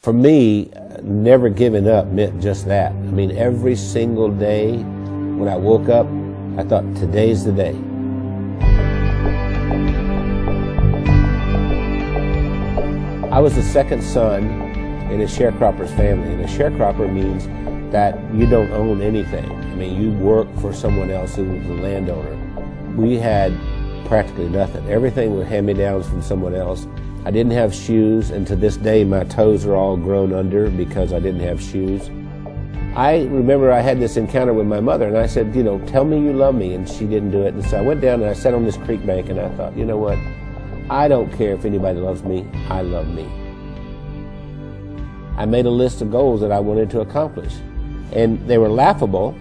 For me, never giving up meant just that. I mean, every single day when I woke up, I thought, today's the day. I was the second son in a sharecropper's family, and a sharecropper means that you don't own anything. I mean, you work for someone else who was the landowner. We had practically nothing. Everything was hand-me-downs from someone else. I didn't have shoes, and to this day my toes are all grown under because I didn't have shoes. I remember I had this encounter with my mother, and I said, you know, tell me you love me, and she didn't do it. And so I went down and I sat on this creek bank, and I thought, you know what? I don't care if anybody loves me, I love me. I made a list of goals that I wanted to accomplish, and they were laughable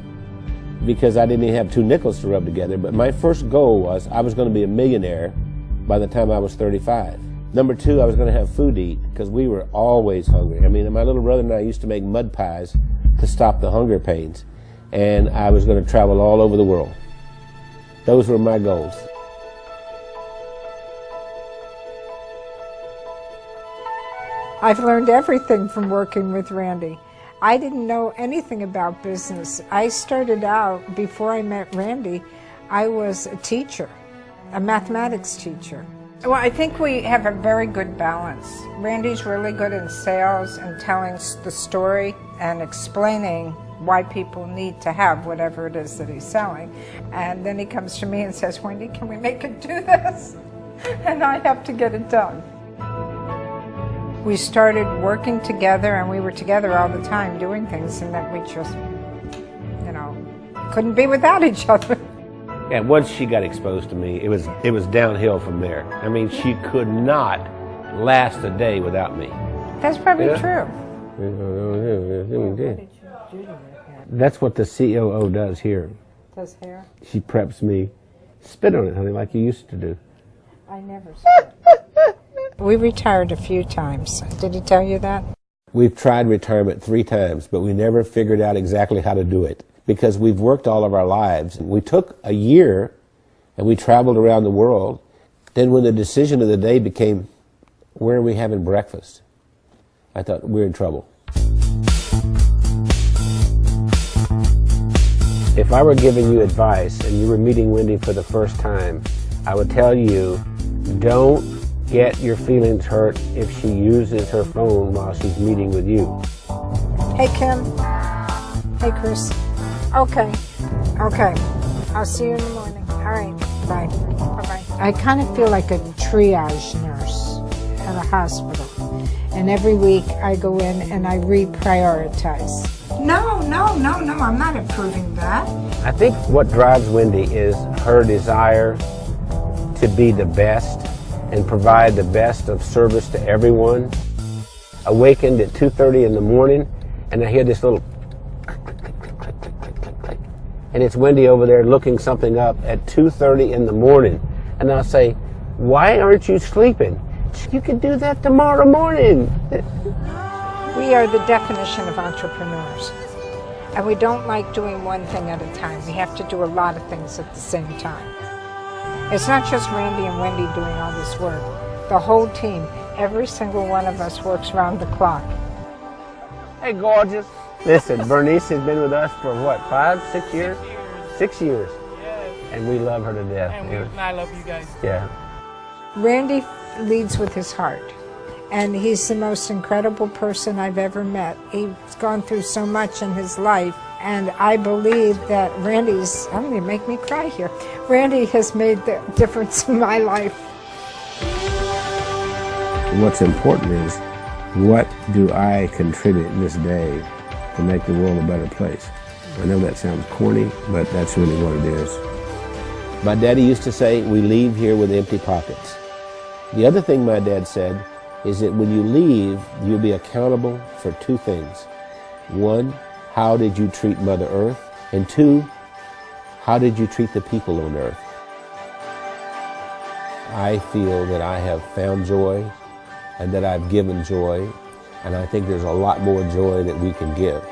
because I didn't even have 2 nickels to rub together, but my first goal was I was going to be a millionaire by the time I was 35. Number 2, I was going to have food to eat because we were always hungry. I mean, my little brother and I used to make mud pies to stop the hunger pains, and I was going to travel all over the world. Those were my goals. I've learned everything from working with Randy. I didn't know anything about business. I started out, before I met Randy, I was a teacher, a mathematics teacher. Well, I think we have a very good balance. Randy's really good in sales and telling the story and explaining why people need to have whatever it is that he's selling. And then he comes to me and says, Wendy, can we make it do this? And I have to get it done. We started working together, and we were together all the time doing things, and that we just, you know, couldn't be without each other. And once she got exposed to me, it was downhill from there. I mean, she could not last a day without me. That's probably true. That's what the COO does here. Does hair? She preps me. Spit on it, honey, like you used to do. I never spit. We retired a few times. Did he tell you that? We've tried retirement 3 times, but we never figured out exactly how to do it because we've worked all of our lives. We took a year and we traveled around the world. Then when the decision of the day became, where are we having breakfast? I thought, we're in trouble. If I were giving you advice and you were meeting Wendy for the first time, I would tell you, don't get your feelings hurt if she uses her phone while she's meeting with you. Hey, Kim. Hey, Chris. Okay. I'll see you in the morning. All right. Bye. Bye-bye. I kind of feel like a triage nurse at a hospital. And every week I go in and I reprioritize. No, I'm not approving that. I think what drives Wendy is her desire to be the best and provide the best of service to everyone. Awakened at 2:30 in the morning, and I hear this little click, click, click, click, click, click, click, click, click. And it's Wendy over there looking something up at 2:30 in the morning. And I'll say, why aren't you sleeping? You can do that tomorrow morning. We are the definition of entrepreneurs. And we don't like doing one thing at a time. We have to do a lot of things at the same time. It's not just Randy and Wendy doing all this work. The whole team, every single one of us works round the clock. Hey, gorgeous. Listen, Bernice has been with us for what, 5, 6 years? 6 years. Yes. And we love her to death. And I love you guys. Yeah. Randy leads with his heart. And he's the most incredible person I've ever met. He's gone through so much in his life. And I believe that I'm going to make me cry here. Randy has made the difference in my life. What's important is, what do I contribute this day to make the world a better place? I know that sounds corny, but that's really what it is. My daddy used to say, we leave here with empty pockets. The other thing my dad said is that when you leave, you'll be accountable for 2 things. 1, how did you treat Mother Earth? And 2, how did you treat the people on Earth? I feel that I have found joy and that I've given joy, and I think there's a lot more joy that we can give.